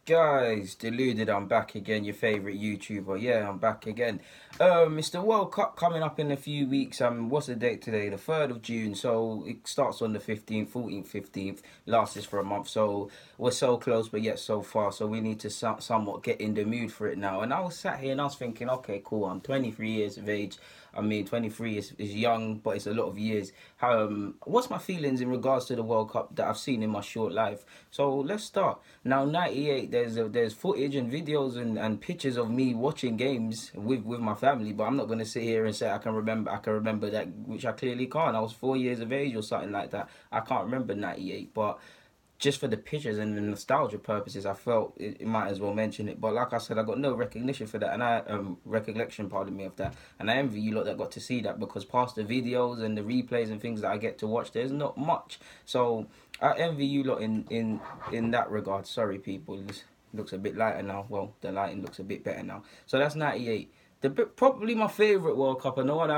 Guys, Deluded, I'm back again, your favourite YouTuber. Yeah, I'm back again. It's the World Cup coming up in a few weeks. What's the date today? The 3rd of June. So it starts on the 15th, 14th, 15th, lasts for a month. So we're so close, but yet so far. So we need to somewhat get in the mood for it now. And I was sat here and I was thinking, okay, cool, I'm 23 years of age. 23 is young, but it's a lot of years. What's my feelings in regards to the World Cup that I've seen in my short life? So let's start. Now, 98, there's footage and videos and pictures of me watching games with my family, but I'm not going to sit here and say I can remember that, which I clearly can't. I was 4 years of age or something like that. I can't remember 98, but just for the pictures and the nostalgia purposes, I felt it might as well mention it. But like I said, I got no recognition for that, and I recollection, pardon me, of that. And I envy you lot that got to see that, because past the videos and the replays and things that I get to watch, there's not much. So I envy you lot in that regard. Sorry, people. This looks a bit lighter now. Well, the lighting looks a bit better now. So that's 98. Probably my favourite World Cup, and the one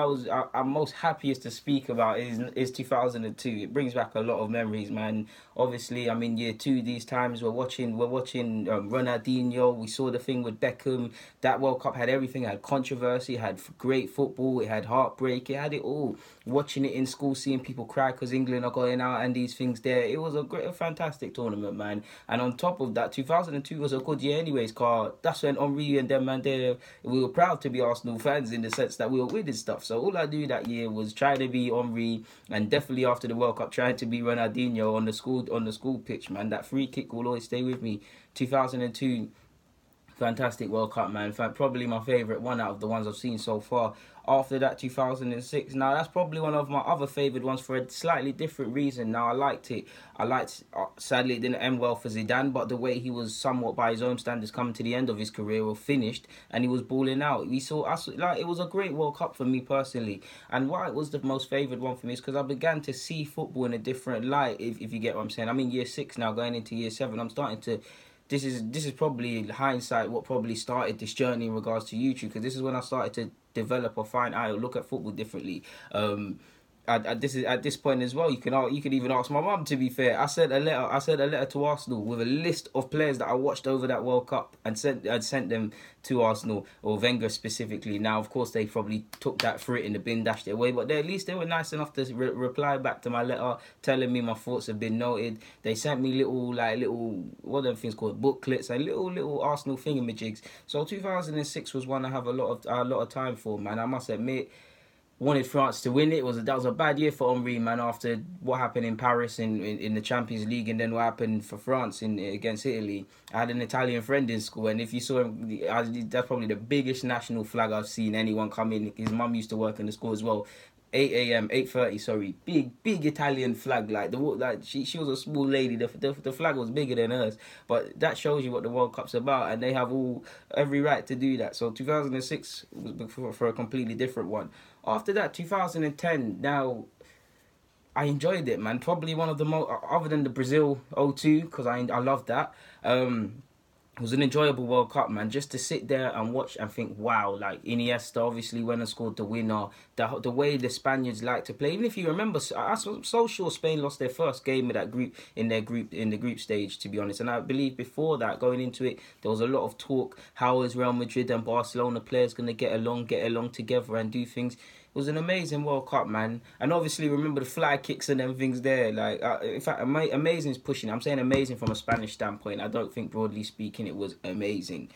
I'm most happiest to speak about is 2002. It brings back a lot of memories, man. Obviously, I'm in year two these times. We're watching Ronaldinho. We saw the thing with Beckham. That World Cup had everything. It had controversy. It had great football. It had heartbreak. It had it all. Watching it in school, seeing people cry because England are going out and these things there. It was a fantastic tournament, man. And on top of that, 2002 was a good year, anyways. Cause that's when Henri and them, man, we were proud to be Arsenal fans in the sense that we were winning stuff. So all I do that year was try to be Henri, and definitely after the World Cup, trying to be Ronaldinho on the school pitch, man. That free kick will always stay with me. 2002. Fantastic World Cup, man. In fact, probably my favourite one out of the ones I've seen so far. After that, 2006. Now, that's probably one of my other favoured ones for a slightly different reason. Now, I liked it. Sadly, it didn't end well for Zidane, but the way he was somewhat, by his own standards, coming to the end of his career or finished, and he was balling out. We saw us, like, it was a great World Cup for me personally. And why it was the most favoured one for me is because I began to see football in a different light, if you get what I'm saying. I'm in year six now, going into year seven. I'm starting to this is probably hindsight what probably started this journey in regards to YouTube, because this is when I started to develop or find out or look at football differently. At this point as well, you can even ask my mum. To be fair, I sent a letter to Arsenal with a list of players that I watched over that World Cup, and sent them to Arsenal, or Wenger specifically. Now, of course, they probably took that for it in the bin, dashed it away, but at least they were nice enough to reply back to my letter, telling me my thoughts have been noted. They sent me little what are them things called, booklets, and little Arsenal thingamajigs. So 2006 was one I have a lot of time for, man. I must admit, wanted France to win it. That was a bad year for Henri, man, after what happened in Paris in the Champions League, and then what happened for France against Italy. I had an Italian friend in school, and if you saw him, that's probably the biggest national flag I've seen anyone come in. His mum used to work in the school as well. 8 a.m., 8:30, sorry, big Italian flag, she was a small lady. The flag was bigger than hers, but that shows you what the World Cup's about, and they have every right to do that. So 2006 was for a completely different one. After that, 2010. Now, I enjoyed it, man. Probably one of the most, other than the Brazil 0-2, because I loved that. It was an enjoyable World Cup, man. Just to sit there and watch and think, wow, like Iniesta obviously went and scored the winner. The way the Spaniards like to play. Even if you remember, I'm so sure Spain lost their first game of that group in the group stage, to be honest. And I believe before that, going into it, there was a lot of talk. How is Real Madrid and Barcelona players going to get along together and do things? It was an amazing World Cup, man. And obviously, remember the fly kicks and them things there. In fact, amazing is pushing it. I'm saying amazing from a Spanish standpoint. I don't think, broadly speaking, it was amazing.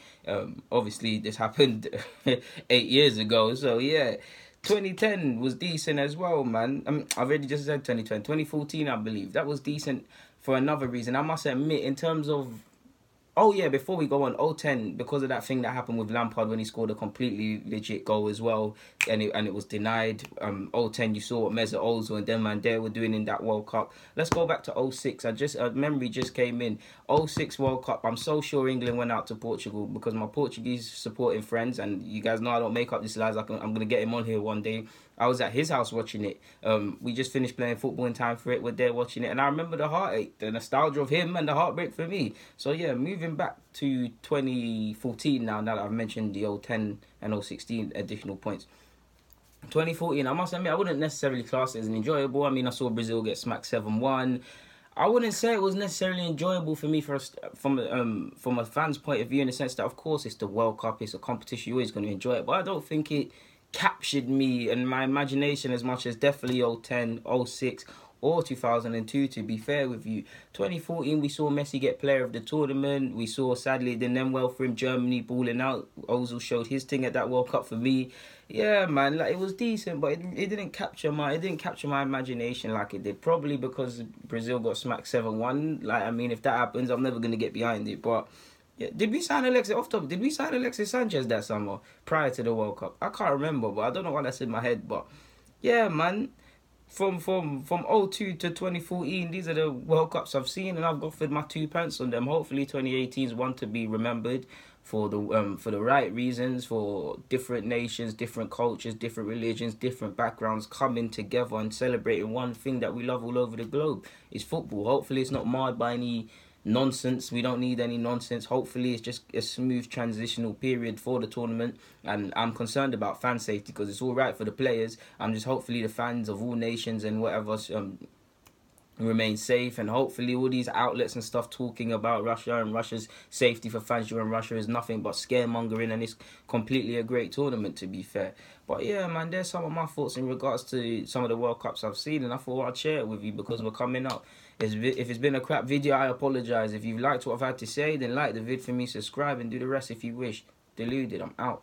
Obviously, this happened 8 years ago. So, yeah. 2010 was decent as well, man. I've already just said 2010. 2014, I believe. That was decent for another reason. I must admit, in terms of... Oh yeah, before we go on, 010, because of that thing that happened with Lampard when he scored a completely legit goal as well, and it was denied. 010, you saw what Mesut Ozil and them man there were doing in that World Cup. Let's go back to 06. Memory just came in. 06 World Cup. I'm so sure England went out to Portugal, because my Portuguese supporting friends, and you guys know I don't make up these lies. I'm gonna get him on here one day. I was at his house watching it. We just finished playing football in time for it. We're there watching it, and I remember the heartache, the nostalgia of him, and the heartbreak for me. So yeah, moving back to 2014 now that I've mentioned the 010 and 016 additional points. 2014, I must admit, I wouldn't necessarily class it as an enjoyable. I mean, I saw Brazil get smacked 7-1. I wouldn't say it was necessarily enjoyable for me from a fan's point of view, in the sense that, of course, it's the World Cup, it's a competition, you're always going to enjoy it, but I don't think it captured me and my imagination as much as definitely 010, 06 or 2002, to be fair with you. 2014, we saw Messi get player of the tournament. We saw, sadly, it didn't end well for him, Germany balling out. Ozil showed his thing at that World Cup for me. Yeah, man, like, it was decent, but it didn't capture my imagination like it did. Probably because Brazil got smacked 7-1. Like, I mean, if that happens, I'm never gonna get behind it. But yeah, did we sign Alexis Sanchez that summer prior to the World Cup? I can't remember, but I don't know why that's in my head. But yeah, man, from 02 to 2014, these are the World Cups I've seen, and I've got for my 2 pence on them. Hopefully 2018 is one to be remembered for the right reasons, for different nations, different cultures, different religions, different backgrounds coming together and celebrating one thing that we love all over the globe. Is football. Hopefully it's not marred by any nonsense. We don't need any nonsense. Hopefully it's just a smooth transitional period for the tournament, and I'm concerned about fan safety because it's all right for the players. I'm just hopefully the fans of all nations and whatever remain safe, and hopefully all these outlets and stuff talking about Russia and Russia's safety for fans during Russia is nothing but scaremongering, and it's completely a great tournament, to be fair. But yeah, man, there's some of my thoughts in regards to some of the World Cups I've seen, and I thought I'd share it with you because we're coming up. If it's been a crap video, I apologise. If you've liked what I've had to say, then like the vid for me, subscribe, and do the rest if you wish. Deluded, I'm out.